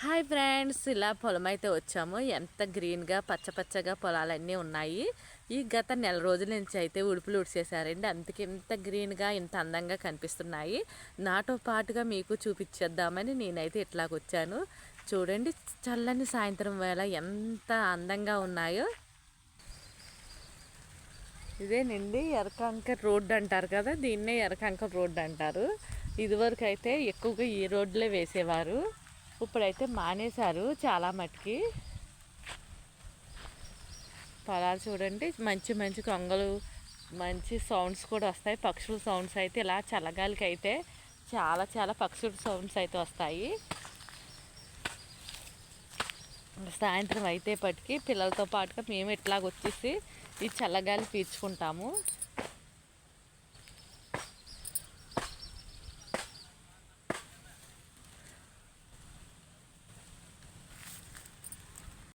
Hi friends, ఇలా పొలం అయితే వచ్చాము. ఎంత గ్రీన్గా పచ్చపచ్చగా పొలాలన్నీ ఉన్నాయి. ఈ గత నెల రోజుల నుంచి అయితే ఉడుపులు ఉడిసేసారండి. అందుకే ఇంత గ్రీన్గా ఇంత అందంగా కనిపిస్తున్నాయి. నాతో పాటుగా మీకు చూపించేద్దామని నేనైతే ఇట్లాగొచ్చాను. చూడండి, చల్లని సాయంత్రం వేళ ఎంత అందంగా ఉన్నాయో. ఇదేనండి ఎర్రకంకర్ రోడ్డు అంటారు కదా, దీన్నే ఎర్రకంకర్ రోడ్డు అంటారు. ఇదివరకు అయితే ఎక్కువగా ఈ రోడ్లే వేసేవారు. ఇప్పుడైతే మానేశారు చాలా మటుకి. పొలాలు చూడండి, మంచి మంచి కొంగలు, మంచి సౌండ్స్ కూడా వస్తాయి. పక్షుల సౌండ్స్ అయితే ఇలా చల్లగాలికి అయితే చాలా చాలా పక్షుల సౌండ్స్ అయితే వస్తాయి. సాయంత్రం అయితే పట్టుకి పిల్లలతో పాటుగా మేము ఇట్లాగ వచ్చేసి ఈ చల్లగాలి పీల్చుకుంటాము.